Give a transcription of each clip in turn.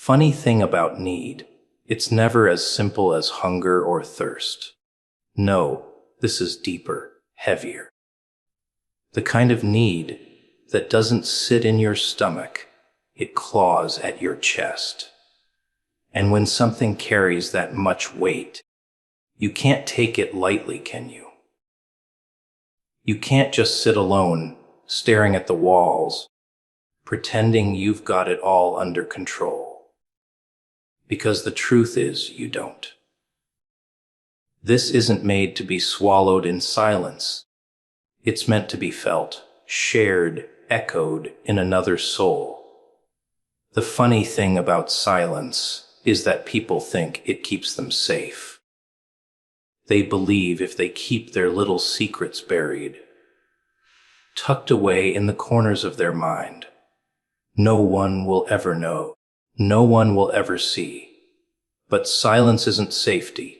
Funny thing about need, it's never as simple as hunger or thirst. No, this is deeper, heavier. The kind of need that doesn't sit in your stomach, it claws at your chest. And when something carries that much weight, you can't take it lightly, can you? You can't just sit alone, staring at the walls, pretending you've got it all under control. Because the truth is, you don't. This isn't made to be swallowed in silence. It's meant to be felt, shared, echoed in another soul. The funny thing about silence is that people think it keeps them safe. They believe if they keep their little secrets buried, tucked away in the corners of their mind, no one will ever know, no one will ever see. But silence isn't safety.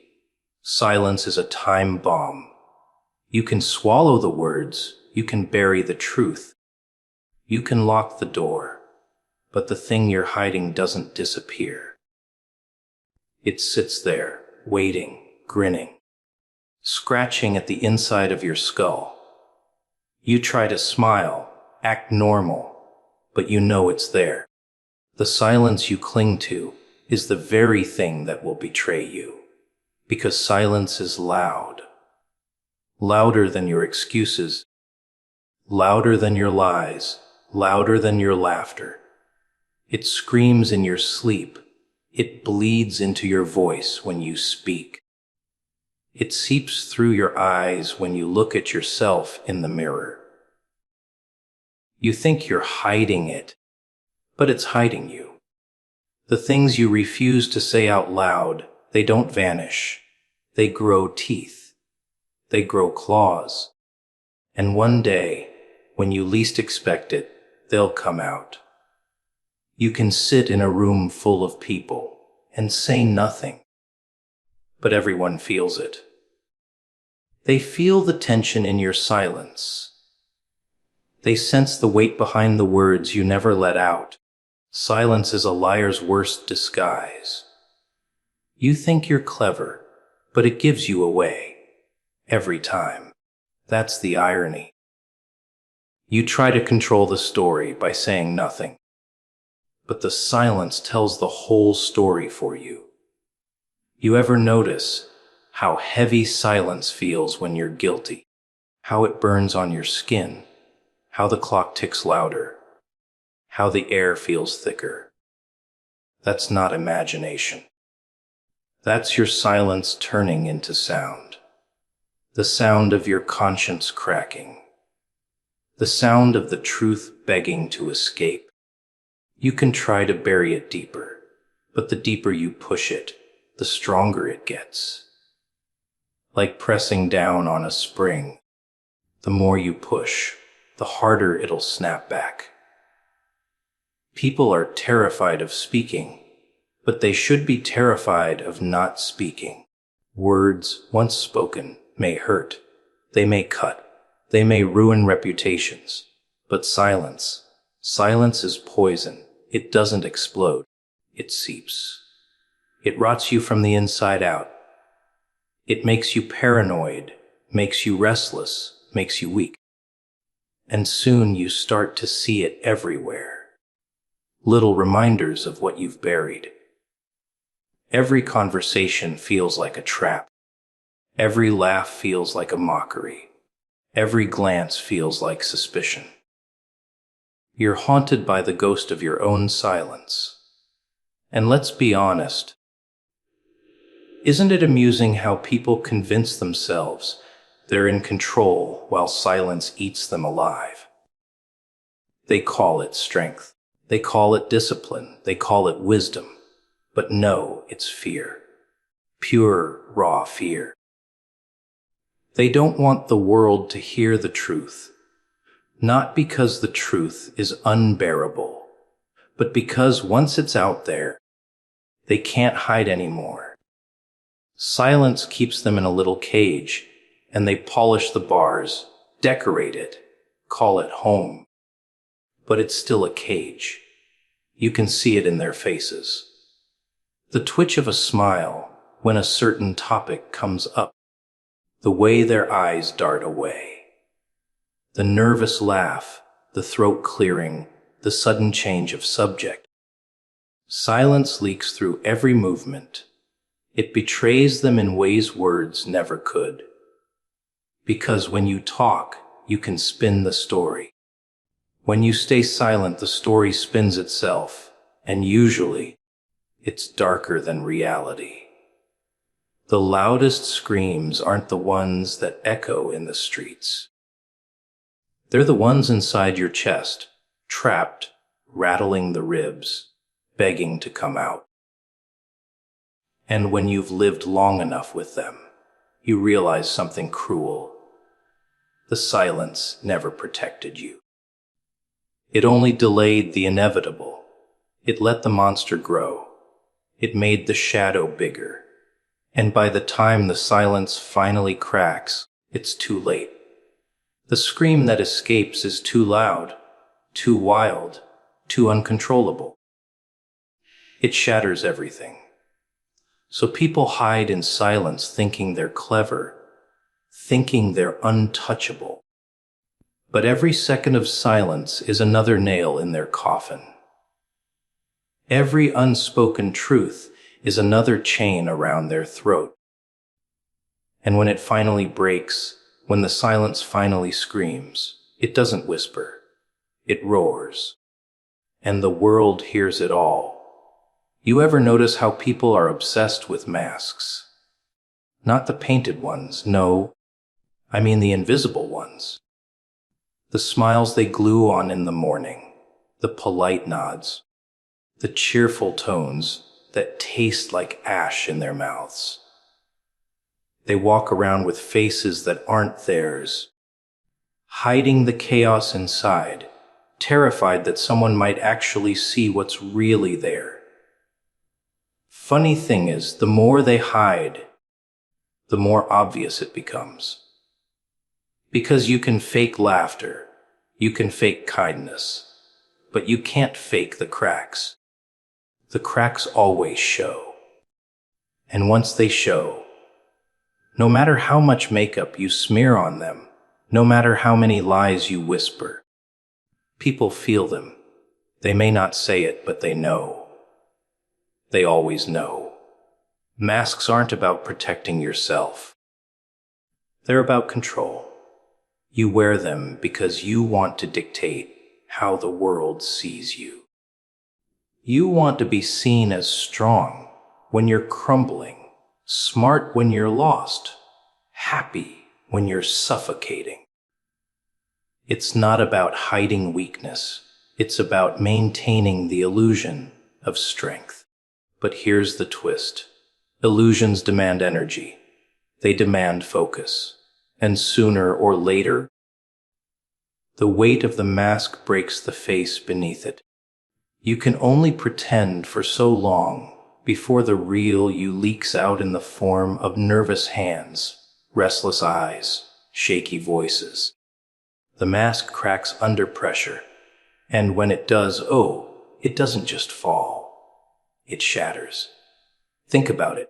Silence is a time bomb. You can swallow the words, you can bury the truth. You can lock the door, but the thing you're hiding doesn't disappear. It sits there, waiting, grinning, scratching at the inside of your skull. You try to smile, act normal, but you know it's there. The silence you cling to is the very thing that will betray you, because silence is loud. Louder than your excuses, louder than your lies, louder than your laughter. It screams in your sleep. It bleeds into your voice when you speak. It seeps through your eyes when you look at yourself in the mirror. You think you're hiding it, but it's hiding you. The things you refuse to say out loud, they don't vanish. They grow teeth. They grow claws. And one day, when you least expect it, they'll come out. You can sit in a room full of people and say nothing, but everyone feels it. They feel the tension in your silence. They sense the weight behind the words you never let out. Silence is a liar's worst disguise. You think you're clever, but it gives you away. Every time. That's the irony. You try to control the story by saying nothing, but the silence tells the whole story for you. You ever notice how heavy silence feels when you're guilty? How it burns on your skin? How the clock ticks louder? How the air feels thicker? That's not imagination. That's your silence turning into sound. The sound of your conscience cracking. The sound of the truth begging to escape. You can try to bury it deeper, but the deeper you push it, the stronger it gets. Like pressing down on a spring. The more you push, the harder it'll snap back. People are terrified of speaking, but they should be terrified of not speaking. Words, once spoken, may hurt. They may cut. They may ruin reputations. But silence is poison. It doesn't explode. It seeps. It rots you from the inside out. It makes you paranoid, makes you restless, makes you weak. And soon you start to see it everywhere. Little reminders of what you've buried. Every conversation feels like a trap. Every laugh feels like a mockery. Every glance feels like suspicion. You're haunted by the ghost of your own silence. And let's be honest, isn't it amusing how people convince themselves they're in control while silence eats them alive? They call it strength. They call it discipline. They call it wisdom. But no, it's fear. Pure, raw fear. They don't want the world to hear the truth. Not because the truth is unbearable, but because once it's out there, they can't hide anymore. Silence keeps them in a little cage, and they polish the bars, decorate it, call it home. But it's still a cage. You can see it in their faces. The twitch of a smile when a certain topic comes up, the way their eyes dart away, the nervous laugh, the throat clearing, the sudden change of subject. Silence leaks through every movement. It betrays them in ways words never could. Because when you talk, you can spin the story. When you stay silent, the story spins itself, and usually, it's darker than reality. The loudest screams aren't the ones that echo in the streets. They're the ones inside your chest, trapped, rattling the ribs, begging to come out. And when you've lived long enough with them, you realize something cruel. The silence never protected you. It only delayed the inevitable. It let the monster grow. It made the shadow bigger. And by the time the silence finally cracks, it's too late. The scream that escapes is too loud, too wild, too uncontrollable. It shatters everything. So people hide in silence thinking they're clever, thinking they're untouchable. But every second of silence is another nail in their coffin. Every unspoken truth is another chain around their throat. And when it finally breaks, when the silence finally screams, it doesn't whisper, it roars. And the world hears it all. You ever notice how people are obsessed with masks? Not the painted ones, no. I mean the invisible ones. The smiles they glue on in the morning, the polite nods, the cheerful tones that taste like ash in their mouths. They walk around with faces that aren't theirs, hiding the chaos inside, terrified that someone might actually see what's really there. Funny thing is, the more they hide, the more obvious it becomes. Because you can fake laughter, you can fake kindness, but you can't fake the cracks. The cracks always show. And once they show, no matter how much makeup you smear on them, no matter how many lies you whisper, people feel them. They may not say it, but they know. They always know. Masks aren't about protecting yourself. They're about control. You wear them because you want to dictate how the world sees you. You want to be seen as strong when you're crumbling, smart when you're lost, happy when you're suffocating. It's not about hiding weakness. It's about maintaining the illusion of strength. But here's the twist. Illusions demand energy. They demand focus. And sooner or later, the weight of the mask breaks the face beneath it. You can only pretend for so long before the real you leaks out in the form of nervous hands, restless eyes, shaky voices. The mask cracks under pressure, and when it does, it doesn't just fall. It shatters. Think about it.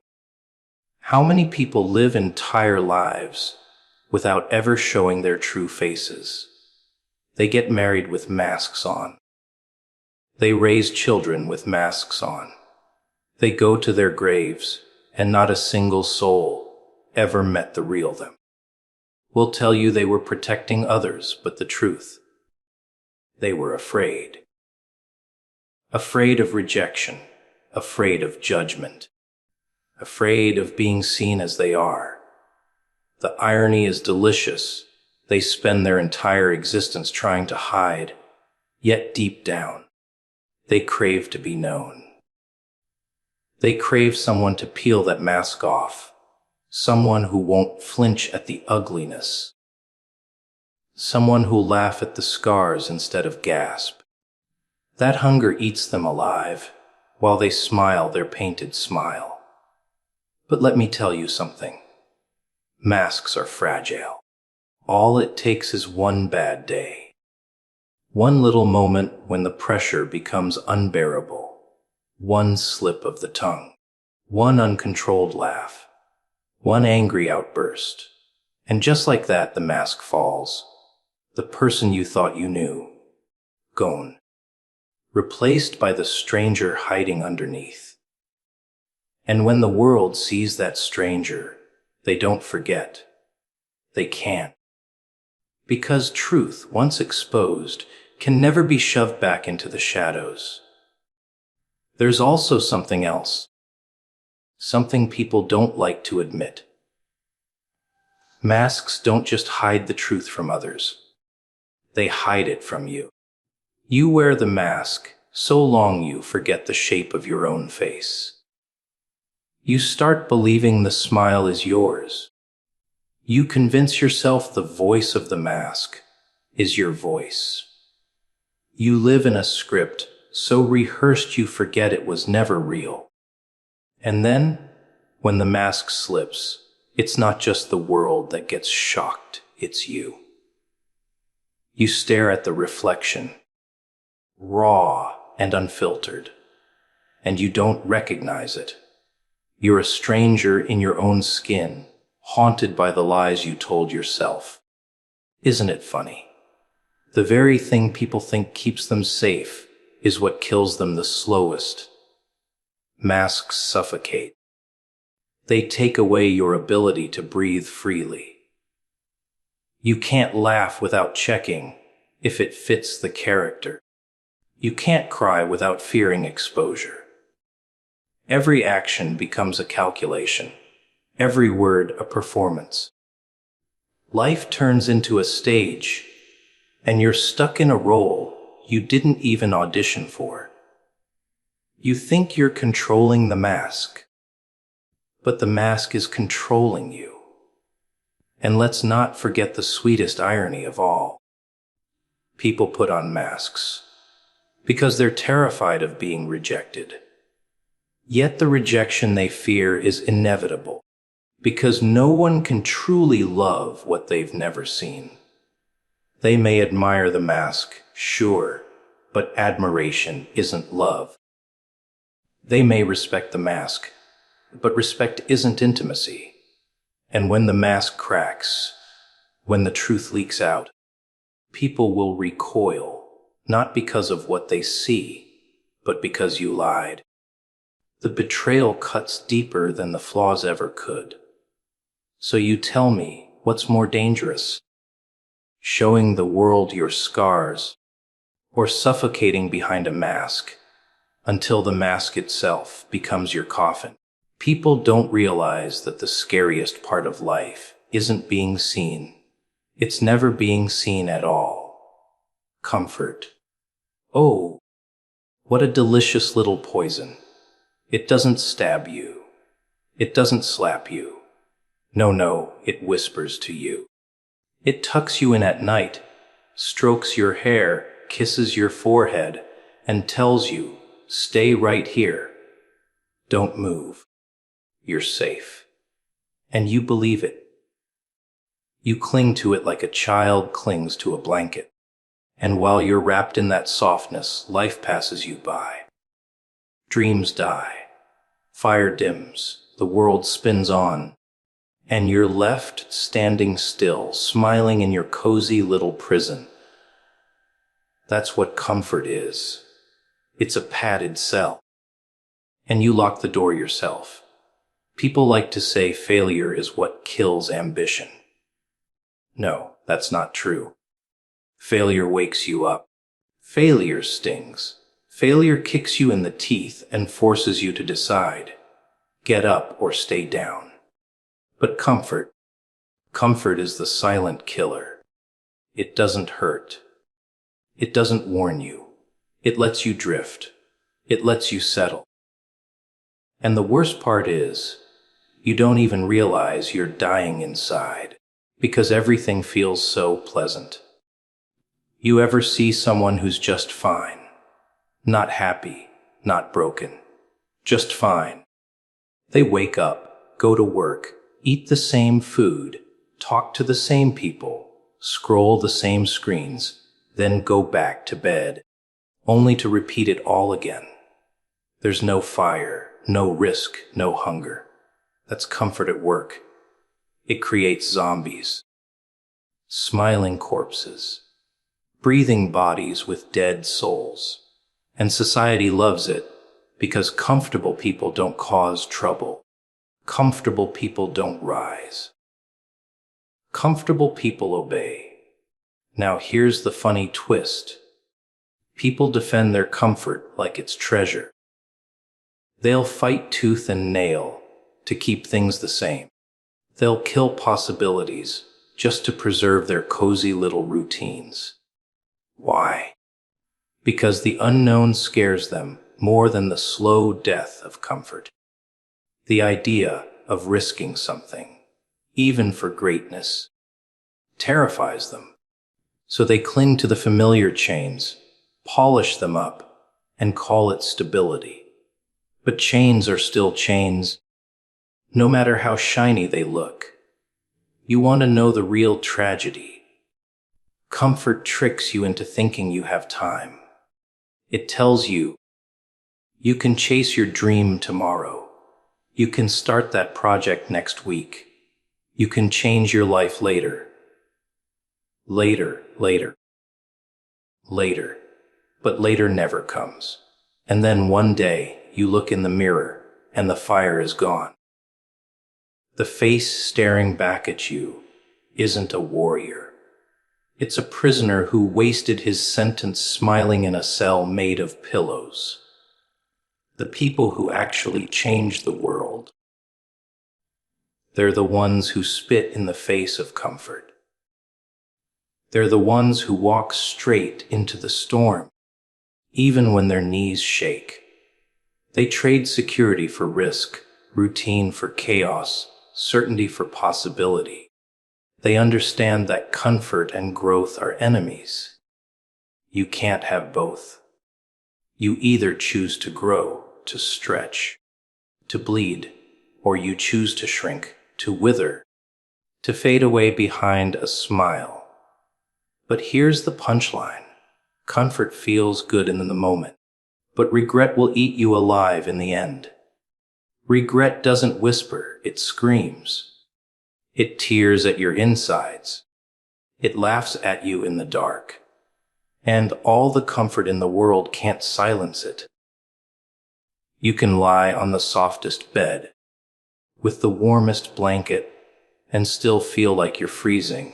How many people live entire lives without ever showing their true faces? They get married with masks on. They raise children with masks on. They go to their graves, and not a single soul ever met the real them. Will tell you they were protecting others, but the truth, they were afraid. Afraid of rejection, afraid of judgment, afraid of being seen as they are. The irony is delicious. They spend their entire existence trying to hide, yet deep down, they crave to be known. They crave someone to peel that mask off, someone who won't flinch at the ugliness, someone who'll laugh at the scars instead of gasp. That hunger eats them alive, while they smile their painted smile. But let me tell you something. Masks are fragile. All it takes is one bad day. One little moment when the pressure becomes unbearable. One slip of the tongue. One uncontrolled laugh, one angry outburst, and just like that the mask falls. The person you thought you knew, gone, replaced by the stranger hiding underneath. And when the world sees that stranger, they don't forget. They can't. Because truth, once exposed, can never be shoved back into the shadows. There's also something else. Something people don't like to admit. Masks don't just hide the truth from others. They hide it from you. You wear the mask so long you forget the shape of your own face. You start believing the smile is yours. You convince yourself the voice of the mask is your voice. You live in a script so rehearsed you forget it was never real. And then, when the mask slips, it's not just the world that gets shocked, it's you. You stare at the reflection, raw and unfiltered, and you don't recognize it. You're a stranger in your own skin, haunted by the lies you told yourself. Isn't it funny? The very thing people think keeps them safe is what kills them the slowest. Masks suffocate. They take away your ability to breathe freely. You can't laugh without checking if it fits the character. You can't cry without fearing exposure. Every action becomes a calculation, every word a performance. Life turns into a stage, and you're stuck in a role you didn't even audition for. You think you're controlling the mask, but the mask is controlling you. And let's not forget the sweetest irony of all. People put on masks because they're terrified of being rejected. Yet the rejection they fear is inevitable, because no one can truly love what they've never seen. They may admire the mask, sure, but admiration isn't love. They may respect the mask, but respect isn't intimacy. And when the mask cracks, when the truth leaks out, people will recoil, not because of what they see, but because you lied. The betrayal cuts deeper than the flaws ever could. So you tell me, what's more dangerous? Showing the world your scars, or suffocating behind a mask, until the mask itself becomes your coffin. People don't realize that the scariest part of life isn't being seen. It's never being seen at all. Comfort. Oh, what a delicious little poison. It doesn't stab you. It doesn't slap you. No, it whispers to you. It tucks you in at night, strokes your hair, kisses your forehead, and tells you, stay right here. Don't move. You're safe. And you believe it. You cling to it like a child clings to a blanket. And while you're wrapped in that softness, life passes you by. Dreams die. Fire dims. The world spins on. And you're left standing still, smiling in your cozy little prison. That's what comfort is. It's a padded cell. And you lock the door yourself. People like to say failure is what kills ambition. No, that's not true. Failure wakes you up. Failure stings. Failure kicks you in the teeth and forces you to decide. Get up or stay down. But comfort is the silent killer. It doesn't hurt. It doesn't warn you. It lets you drift. It lets you settle. And the worst part is, you don't even realize you're dying inside, because everything feels so pleasant. You ever see someone who's just fine? Not happy, not broken, just fine. They wake up, go to work, eat the same food, talk to the same people, scroll the same screens, then go back to bed, only to repeat it all again. There's no fire, no risk, no hunger. That's comfort at work. It creates zombies, smiling corpses, breathing bodies with dead souls. And society loves it because comfortable people don't cause trouble. Comfortable people don't rise. Comfortable people obey. Now here's the funny twist. People defend their comfort like it's treasure. They'll fight tooth and nail to keep things the same. They'll kill possibilities just to preserve their cozy little routines. Why? Because the unknown scares them more than the slow death of comfort. The idea of risking something, even for greatness, terrifies them. So they cling to the familiar chains, polish them up, and call it stability. But chains are still chains, no matter how shiny they look. You want to know the real tragedy? Comfort tricks you into thinking you have time. It tells you, you can chase your dream tomorrow. You can start that project next week. You can change your life later. Later. But later never comes. And then one day, you look in the mirror, and the fire is gone. The face staring back at you isn't a warrior. It's a prisoner who wasted his sentence smiling in a cell made of pillows. The people who actually change the world, they're the ones who spit in the face of comfort. They're the ones who walk straight into the storm, even when their knees shake. They trade security for risk, routine for chaos, certainty for possibility. They understand that comfort and growth are enemies. You can't have both. You either choose to grow, to stretch, to bleed, or you choose to shrink, to wither, to fade away behind a smile. But here's the punchline. Comfort feels good in the moment, but regret will eat you alive in the end. Regret doesn't whisper, it screams. It tears at your insides. It laughs at you in the dark. And all the comfort in the world can't silence it. You can lie on the softest bed, with the warmest blanket, and still feel like you're freezing,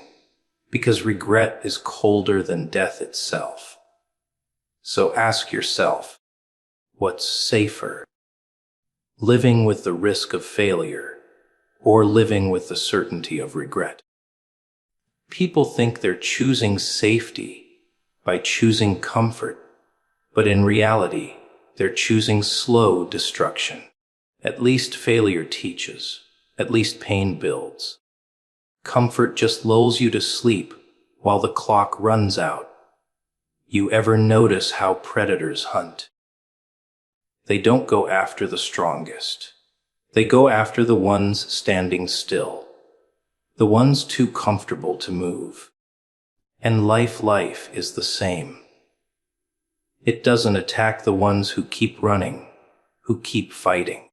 because regret is colder than death itself. So ask yourself, what's safer? Living with the risk of failure, or living with the certainty of regret? People think they're choosing safety by choosing comfort, but in reality, they're choosing slow destruction. At least failure teaches, at least pain builds. Comfort just lulls you to sleep while the clock runs out. You ever notice how predators hunt? They don't go after the strongest. They go after the ones standing still, the ones too comfortable to move. And life is the same. It doesn't attack the ones who keep running, who keep fighting.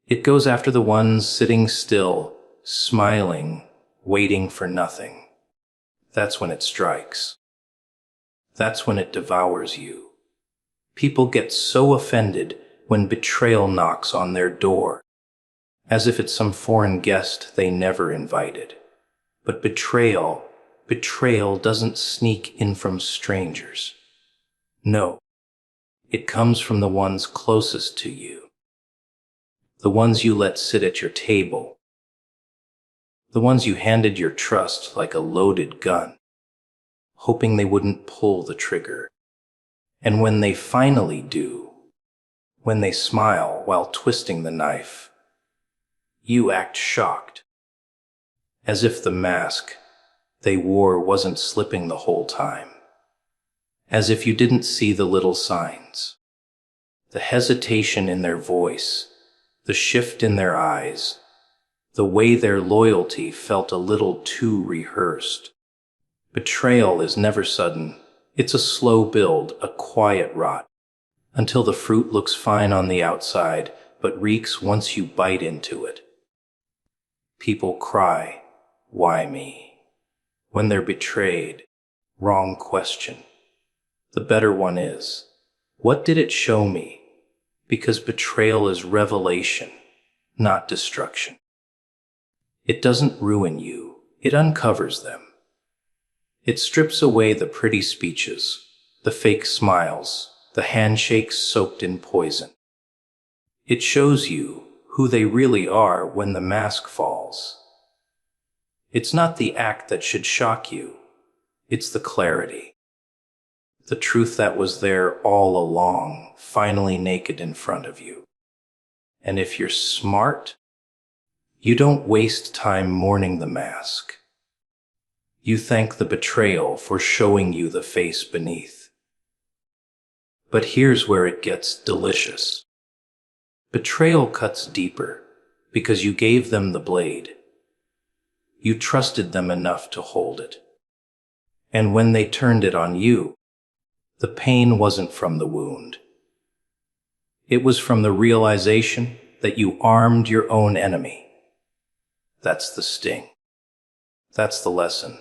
It goes after the ones sitting still, smiling, waiting for nothing. That's when it strikes. That's when it devours you. People get so offended when betrayal knocks on their door, as if it's some foreign guest they never invited. But betrayal doesn't sneak in from strangers. No, it comes from the ones closest to you. The ones you let sit at your table. The ones you handed your trust like a loaded gun, hoping they wouldn't pull the trigger. And when they finally do, when they smile while twisting the knife, you act shocked, as if the mask they wore wasn't slipping the whole time, as if you didn't see the little signs, the hesitation in their voice, the shift in their eyes, the way their loyalty felt a little too rehearsed. Betrayal is never sudden. It's a slow build, a quiet rot, until the fruit looks fine on the outside, but reeks once you bite into it. People cry, "Why me?" when they're betrayed. Wrong question. The better one is, what did it show me? Because betrayal is revelation, not destruction. It doesn't ruin you, it uncovers them. It strips away the pretty speeches, the fake smiles, the handshakes soaked in poison. It shows you who they really are when the mask falls. It's not the act that should shock you, it's the clarity. The truth that was there all along, finally naked in front of you. And if you're smart, you don't waste time mourning the mask. You thank the betrayal for showing you the face beneath. But here's where it gets delicious. Betrayal cuts deeper because you gave them the blade. You trusted them enough to hold it. And when they turned it on you, the pain wasn't from the wound. It was from the realization that you armed your own enemy. That's the sting. That's the lesson.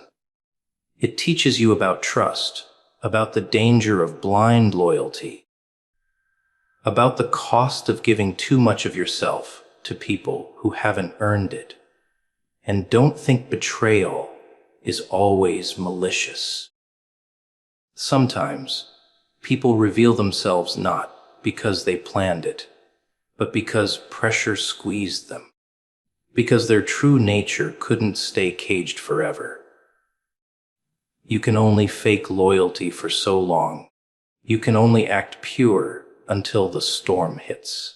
It teaches you about trust, about the danger of blind loyalty, about the cost of giving too much of yourself to people who haven't earned it. And don't think betrayal is always malicious. Sometimes, people reveal themselves not because they planned it, but because pressure squeezed them, because their true nature couldn't stay caged forever. You can only fake loyalty for so long. You can only act pure until the storm hits.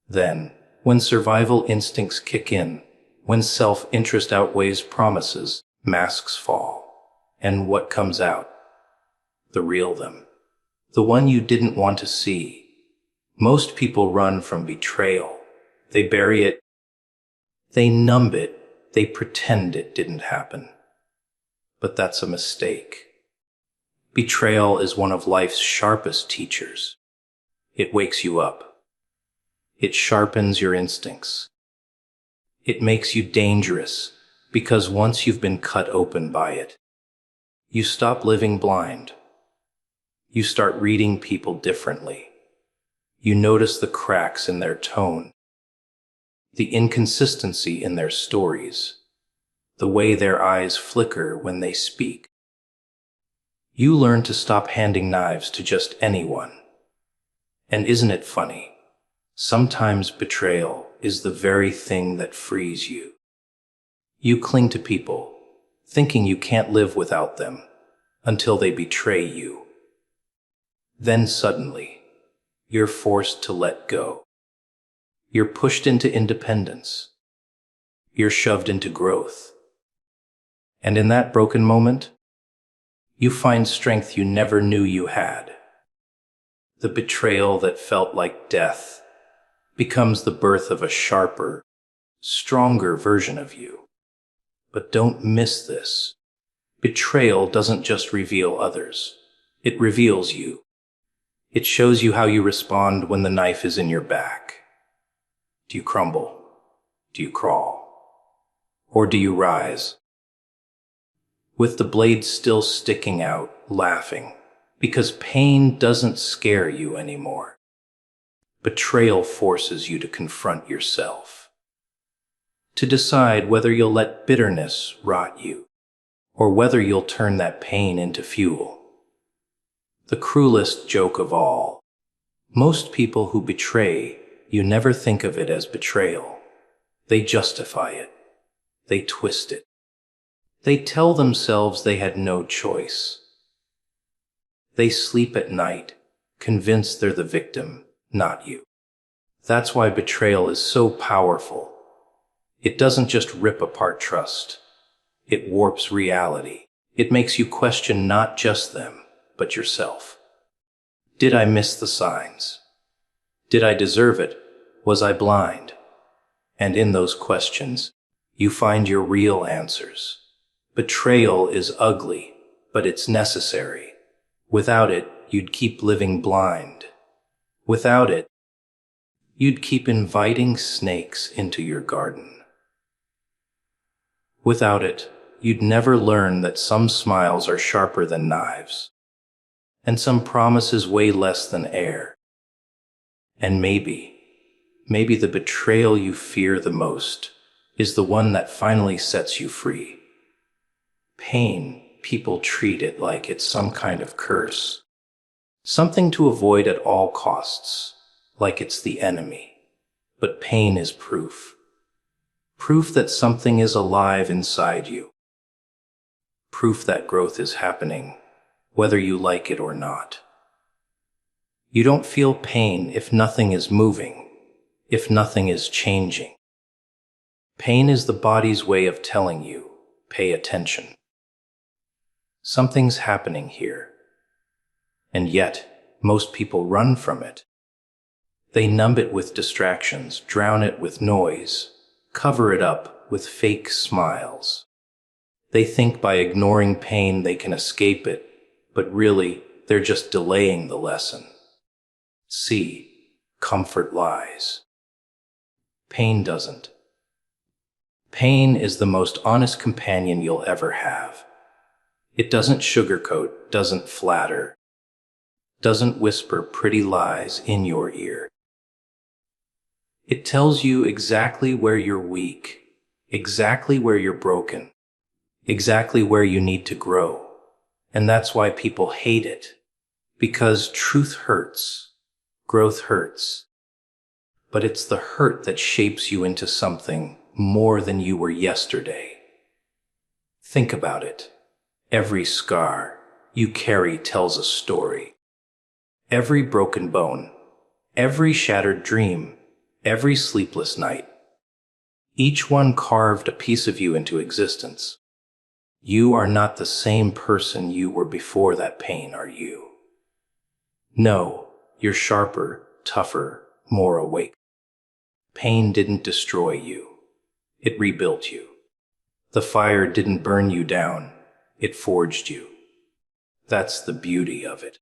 Then, when survival instincts kick in, when self-interest outweighs promises, masks fall. And what comes out? The real them. The one you didn't want to see. Most people run from betrayal. They bury it. They numb it. They pretend it didn't happen. But that's a mistake. Betrayal is one of life's sharpest teachers. It wakes you up. It sharpens your instincts. It makes you dangerous because once you've been cut open by it, you stop living blind. You start reading people differently. You notice the cracks in their tone, the inconsistency in their stories, the way their eyes flicker when they speak. You learn to stop handing knives to just anyone. And isn't it funny? Sometimes betrayal is the very thing that frees you. You cling to people, thinking you can't live without them, until they betray you. Then suddenly, you're forced to let go. You're pushed into independence. You're shoved into growth. And in that broken moment, you find strength you never knew you had. The betrayal that felt like death becomes the birth of a sharper, stronger version of you. But don't miss this. Betrayal doesn't just reveal others. It reveals you. It shows you how you respond when the knife is in your back. Do you crumble? Do you crawl? Or do you rise? With the blade still sticking out, laughing, because pain doesn't scare you anymore. Betrayal forces you to confront yourself, to decide whether you'll let bitterness rot you, or whether you'll turn that pain into fuel. The cruelest joke of all. Most people who betray, you never think of it as betrayal. They justify it. They twist it. They tell themselves they had no choice. They sleep at night, convinced they're the victim, not you. That's why betrayal is so powerful. It doesn't just rip apart trust. It warps reality. It makes you question not just them, but yourself. Did I miss the signs? Did I deserve it? Was I blind? And in those questions, you find your real answers. Betrayal is ugly, but it's necessary. Without it, you'd keep living blind. Without it, You'd keep inviting snakes into your garden. Without it, you'd never learn that some smiles are sharper than knives, and some promises weigh less than air. And maybe the betrayal you fear the most is the one that finally sets you free. Pain, people treat it like it's some kind of curse, something to avoid at all costs, like it's the enemy. But pain is proof. Proof that something is alive inside you. Proof that growth is happening, whether you like it or not. You don't feel pain if nothing is moving, if nothing is changing. Pain is the body's way of telling you, pay attention. Something's happening here. And yet, most people run from it. They numb it with distractions, drown it with noise, cover it up with fake smiles. They think by ignoring pain they can escape it, but really, they're just delaying the lesson. See, comfort lies. Pain doesn't. Pain is the most honest companion you'll ever have. It doesn't sugarcoat, doesn't flatter, doesn't whisper pretty lies in your ear. It tells you exactly where you're weak, exactly where you're broken, exactly where you need to grow. And that's why people hate it. Because truth hurts, growth hurts. But it's the hurt that shapes you into something more than you were yesterday. Think about it. Every scar you carry tells a story. Every broken bone, every shattered dream, every sleepless night. Each one carved a piece of you into existence. You are not the same person you were before that pain, are you? No, you're sharper, tougher, more awake. Pain didn't destroy you. It rebuilt you. The fire didn't burn you down. It forged you. That's the beauty of it.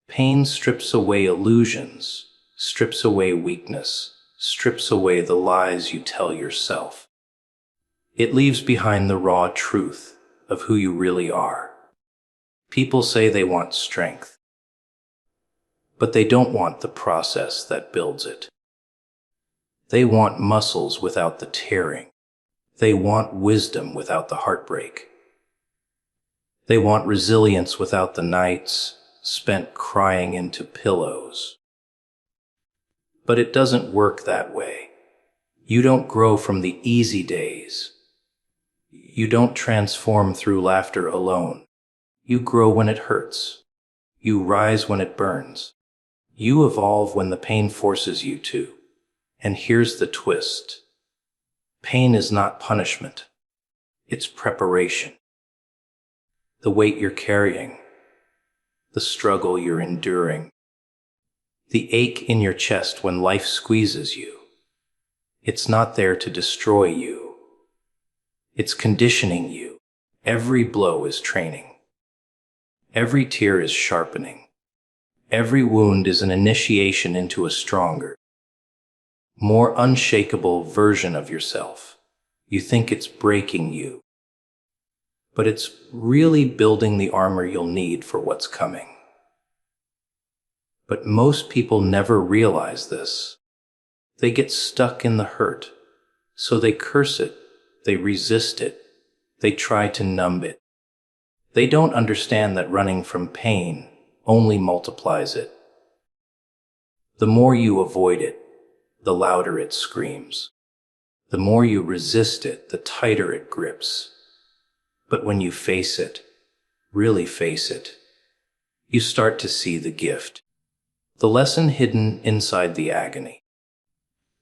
Pain strips away illusions, strips away weakness, strips away the lies you tell yourself. It leaves behind the raw truth of who you really are. People say they want strength, but they don't want the process that builds it. They want muscles without the tearing. They want wisdom without the heartbreak. They want resilience without the nights spent crying into pillows. But it doesn't work that way. You don't grow from the easy days. You don't transform through laughter alone. You grow when it hurts. You rise when it burns. You evolve when the pain forces you to. And here's the twist. Pain is not punishment. It's preparation. The weight you're carrying, the struggle you're enduring, the ache in your chest when life squeezes you. It's not there to destroy you. It's conditioning you. Every blow is training. Every tear is sharpening. Every wound is an initiation into a stronger, more unshakable version of yourself. You think it's breaking you, but it's really building the armor you'll need for what's coming. But most people never realize this. They get stuck in the hurt, so they curse it, they resist it, they try to numb it. They don't understand that running from pain only multiplies it. The more you avoid it, the louder it screams. The more you resist it, the tighter it grips. But when you face it, really face it, you start to see the gift, the lesson hidden inside the agony,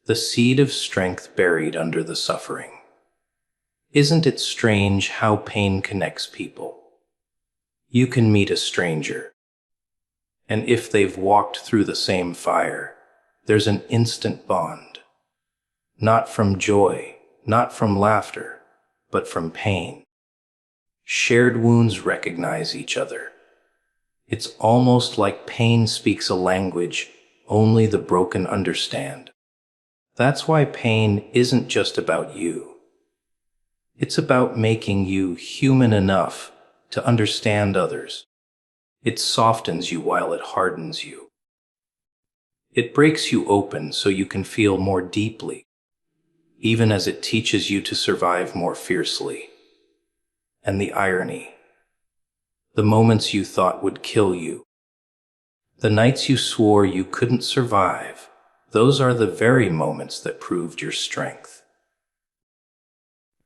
the seed of strength buried under the suffering. Isn't it strange how pain connects people? You can meet a stranger, and if they've walked through the same fire, there's an instant bond. Not from joy, not from laughter, but from pain. Shared wounds recognize each other. It's almost like pain speaks a language only the broken understand. That's why pain isn't just about you. It's about making you human enough to understand others. It softens you while it hardens you. It breaks you open so you can feel more deeply, even as it teaches you to survive more fiercely. And the irony, the moments you thought would kill you, the nights you swore you couldn't survive, those are the very moments that proved your strength.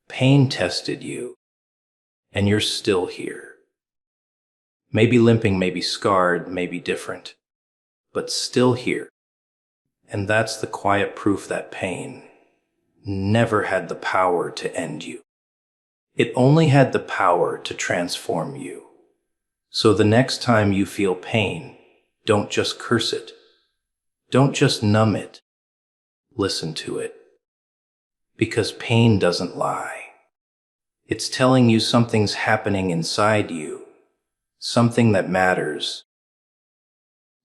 Pain tested you, and you're still here. Maybe limping, maybe scarred, maybe different, but still here. And that's the quiet proof that pain never had the power to end you. It only had the power to transform you. So the next time you feel pain, don't just curse it. Don't just numb it. Listen to it. Because pain doesn't lie. It's telling you something's happening inside you, something that matters,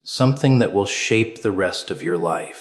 something that will shape the rest of your life.